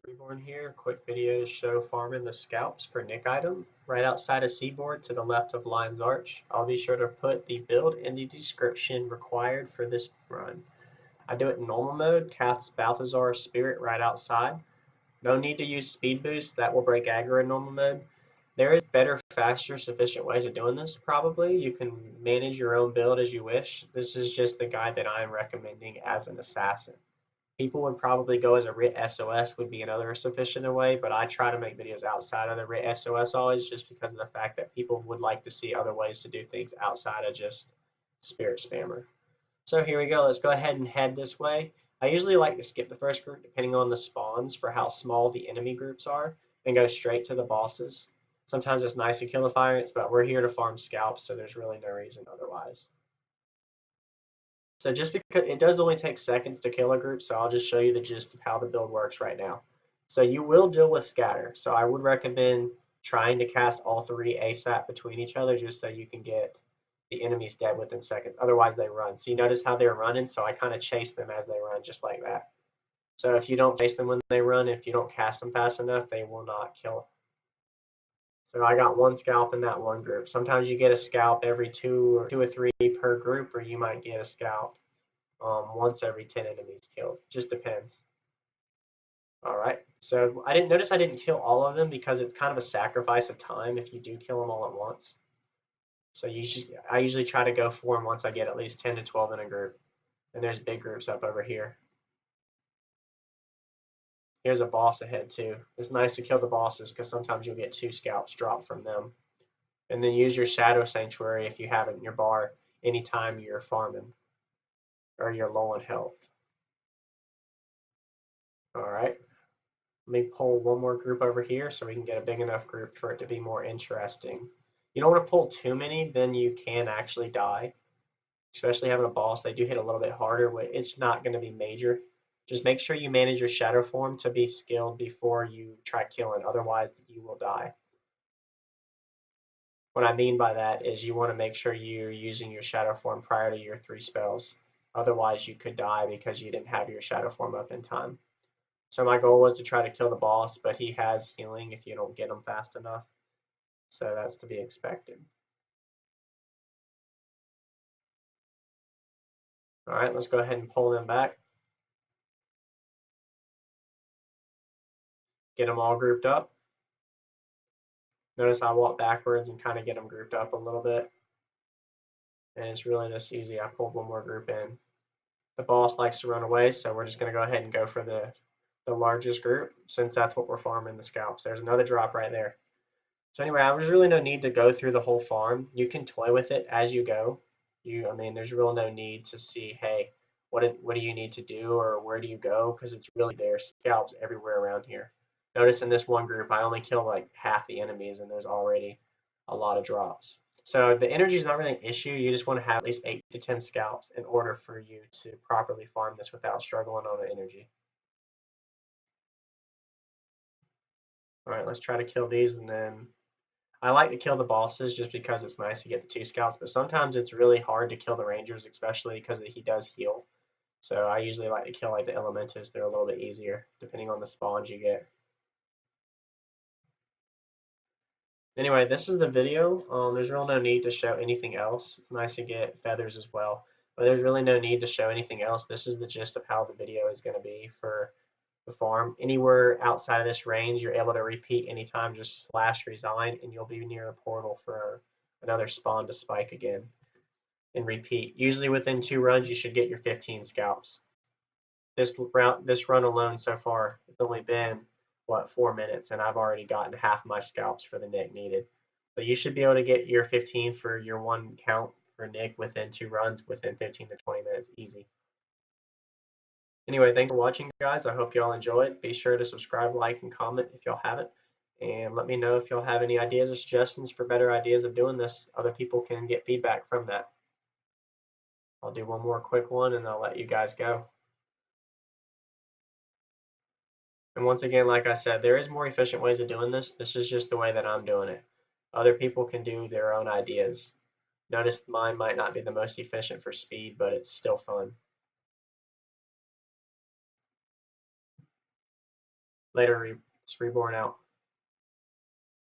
Reborn here. Quick video to show farming the scalps for Nick item right outside of Seaboard to the left of Lion's Arch. I'll be sure to put the build in the description required for this run. I do it in normal mode, cast Balthazar Spirit right outside. No need to use speed boost, that will break aggro in normal mode. There is better, faster, sufficient ways of doing this probably. You can manage your own build as you wish. This is just the guide that I am recommending as an assassin. People would probably go as a RIT SOS would be another sufficient way, but I try to make videos outside of the RIT SOS always just because of the fact that people would like to see other ways to do things outside of just Spirit Spammer. So here we go. Let's go ahead and head this way. I usually like to skip the first group depending on the spawns for how small the enemy groups are and go straight to the bosses. Sometimes it's nice to kill the fire ants, but we're here to farm scalps, so there's really no reason otherwise. So just because it does only take seconds to kill a group, so I'll just show you the gist of how the build works right now. So you will deal with scatter. So I would recommend trying to cast all three ASAP between each other just so you can get the enemies dead within seconds. Otherwise they run. So you notice how they're running, so I kind of chase them as they run just like that. So if you don't chase them when they run, if you don't cast them fast enough, they will not kill. So I got one scalp in that one group. Sometimes you get a scalp every two or three per group, or you might get a scalp once every 10 enemies killed. Just depends. All right. So I didn't kill all of them because it's kind of a sacrifice of time if you do kill them all at once. So I usually try to go for them once I get at least 10 to 12 in a group. And there's big groups up over here. Here's a boss ahead too. It's nice to kill the bosses because sometimes you'll get 2 scalps dropped from them. And then use your Shadow Sanctuary if you have it in your bar anytime you're farming or you're low on health. All right. Let me pull one more group over here so we can get a big enough group for it to be more interesting. You don't want to pull too many, then you can actually die. Especially having a boss, they do hit a little bit harder. It's not going to be major. Just make sure you manage your shadow form to be skilled before you try killing, otherwise you will die. What I mean by that is you want to make sure you're using your shadow form prior to your 3 spells. Otherwise you could die because you didn't have your shadow form up in time. So my goal was to try to kill the boss, but he has healing if you don't get him fast enough. So that's to be expected. All right, let's go ahead and pull them back. Get them all grouped up. Notice I walk backwards and kind of get them grouped up a little bit. And it's really this easy. I pulled one more group in. The boss likes to run away, so we're just going to go ahead and go for the largest group since that's what we're farming the scalps. There's another drop right there. So anyway, there's really no need to go through the whole farm. You can toy with it as you go. I mean, there's real no need to see, hey, what do you need to do or where do you go? Because it's really there's scalps everywhere around here. Notice in this one group, I only kill like half the enemies, and there's already a lot of drops. So the energy is not really an issue. You just want to have at least 8 to 10 scalps in order for you to properly farm this without struggling on the energy. All right, let's try to kill these, and then I like to kill the bosses just because it's nice to get the 2 scouts, but sometimes it's really hard to kill the rangers, especially because he does heal. So I usually like to kill like the elementals. They're a little bit easier depending on the spawns you get. Anyway, this is the video. There's real no need to show anything else. It's nice to get feathers as well, but there's really no need to show anything else. This is the gist of how the video is going to be for the farm. Anywhere outside of this range, you're able to repeat anytime, just / resign, and you'll be near a portal for another spawn to spike again and repeat. Usually within 2 runs, you should get your 15 scalps. This run alone so far, it's only been, what, 4 minutes, and I've already gotten half my scalps for the Nick needed. But you should be able to get your 15 for your 1 count for Nick within 2 runs, within 15 to 20 minutes, easy. Anyway, thanks for watching, guys. I hope y'all enjoyed. Be sure to subscribe, like, and comment if y'all haven't. And let me know if y'all have any ideas or suggestions for better ideas of doing this. Other people can get feedback from that. I'll do one more quick one and I'll let you guys go. And once again, like I said, there is more efficient ways of doing this. This is just the way that I'm doing it. Other people can do their own ideas. Notice mine might not be the most efficient for speed, but it's still fun. Later, it's Reborn out.